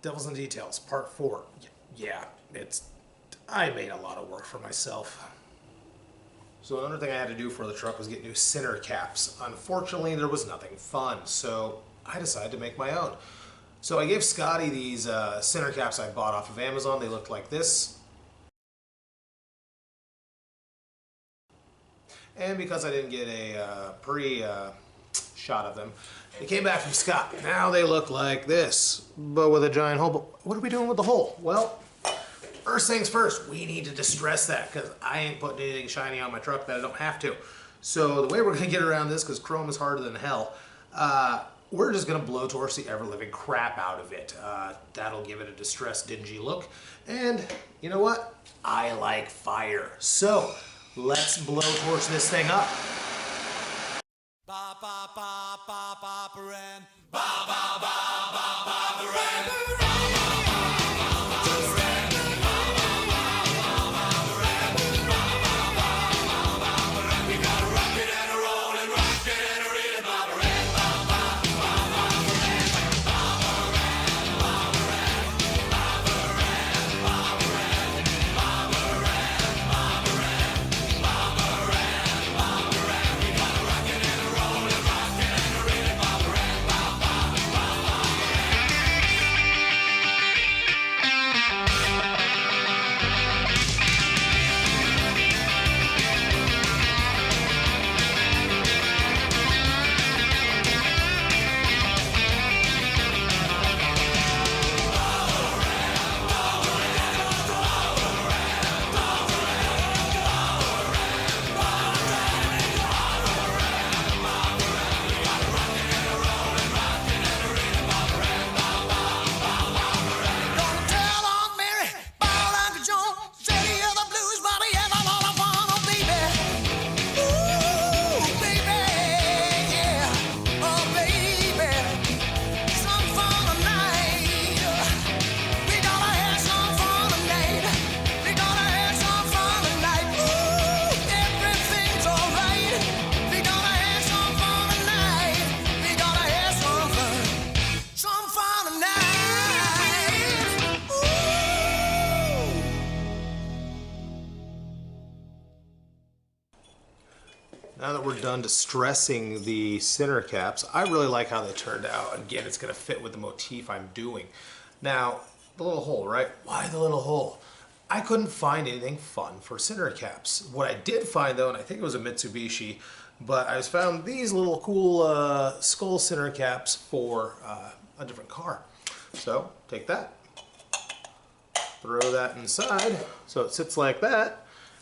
Devil's in Details, Part 4. Yeah, I made a lot of work for myself. So another thing I had to do for the truck was get new center caps. Unfortunately, there was nothing fun, so I decided to make my own. So I gave Scotty these center caps I bought off of Amazon. They looked like this. And because I didn't get a shot of them, they came back from Scott. Now they look like this, but with a giant hole. But what are we doing with the hole? Well, first things first, we need to distress that because I ain't putting anything shiny on my truck that I don't have to. So the way we're going to get around this, because chrome is harder than hell, we're just going to blowtorch the ever-living crap out of it. That'll give it a distressed, dingy look. And you know what? I like fire. So let's blowtorch this thing up. Ba ba ba ba ba ba ba ba ba ba ba. Now that we're done distressing the center caps, I really like how they turned out. Again, it's going to fit with the motif I'm doing. Now, the little hole, right? Why the little hole? I couldn't find anything fun for center caps. What I did find though, and I think it was a Mitsubishi, but I found these little cool skull center caps for a different car. So, take that, throw that inside, so it sits like that.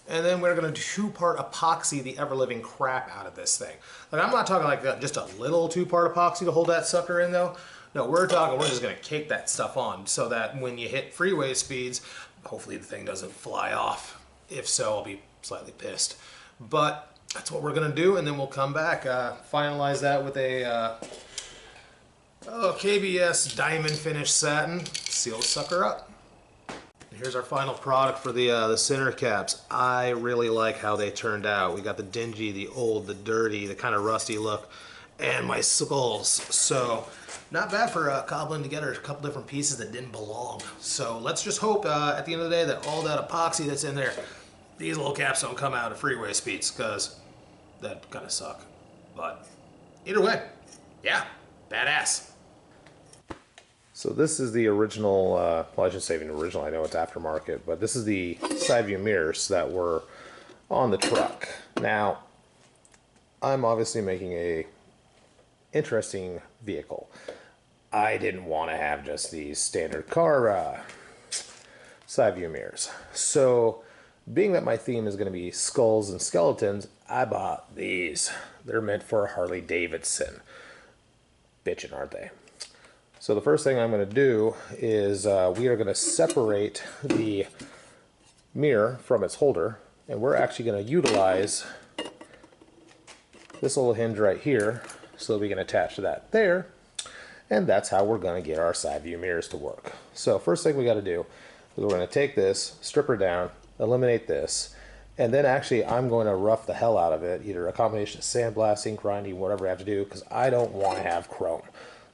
And then we're going to two-part epoxy the ever-living crap out of this thing. Like, I'm not talking like just a little two-part epoxy to hold that sucker in though. No, we're just going to cake that stuff on so that when you hit freeway speeds, hopefully the thing doesn't fly off. If so, I'll be slightly pissed. But that's what we're going to do, and then we'll come back, finalize that with a KBS diamond finish satin, seal the sucker up. Here's our final product for the center caps. I really like how they turned out. We got the dingy, the old, the dirty, the kind of rusty look, and my skulls. So not bad for cobbling together a couple different pieces that didn't belong. So let's just hope at the end of the day that all that epoxy that's in there, these little caps don't come out at freeway speeds, because that kind of suck. But either way, yeah, badass. So this is the original, well, I should say even original, I know it's aftermarket, but this is the side view mirrors that were on the truck. Now, I'm obviously making a interesting vehicle. I didn't want to have just these standard car side view mirrors. So, being that my theme is going to be skulls and skeletons, I bought these. They're meant for a Harley Davidson. Bitchin', aren't they? So the first thing I'm going to do is we are going to separate the mirror from its holder, and we're actually going to utilize this little hinge right here so that we can attach that there, and that's how we're going to get our side view mirrors to work. So first thing we got to do is we're going to take this, strip her down, eliminate this, and then actually I'm going to rough the hell out of it, either a combination of sandblasting, grinding, whatever I have to do, because I don't want to have chrome.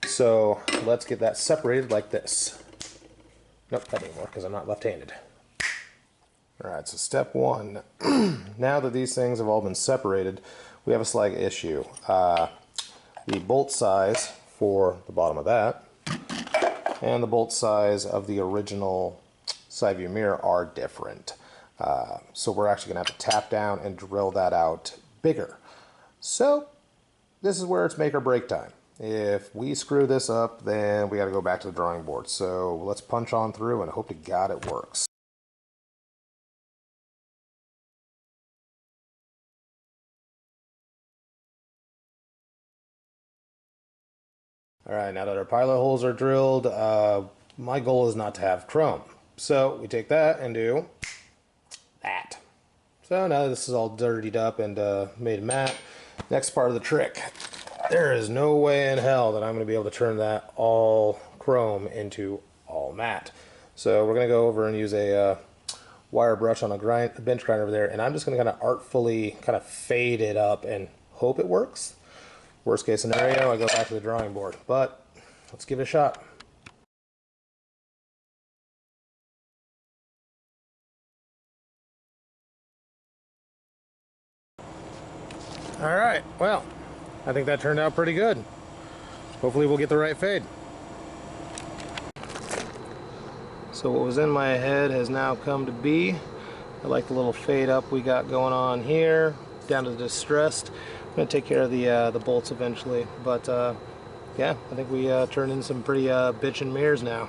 So let's get that separated like this. Nope, not anymore because I'm not left-handed. Alright, so step one. Now that these things have all been separated, we have a slight issue. The bolt size for the bottom of that and the bolt size of the original side view mirror are different. So we're actually going to have to tap down and drill that out bigger. So this is where it's make or break time. If we screw this up, then we got to go back to the drawing board. So let's punch on through and hope to God it works. Alright, now that our pilot holes are drilled, my goal is not to have chrome. So we take that and do that. So now this is all dirtied up and made matte. Next part of the trick. There is no way in hell that I'm going to be able to turn that all chrome into all matte. So we're going to go over and use a wire brush on a bench grinder over there, and I'm just going to kind of artfully kind of fade it up and hope it works. Worst case scenario, I go back to the drawing board, but let's give it a shot. Alright, well, I think that turned out pretty good. Hopefully we'll get the right fade. So what was in my head has now come to be. I like the little fade up we got going on here, down to the distressed. I'm going to take care of the bolts eventually, but yeah, I think we turned in some pretty bitchin' mirrors now.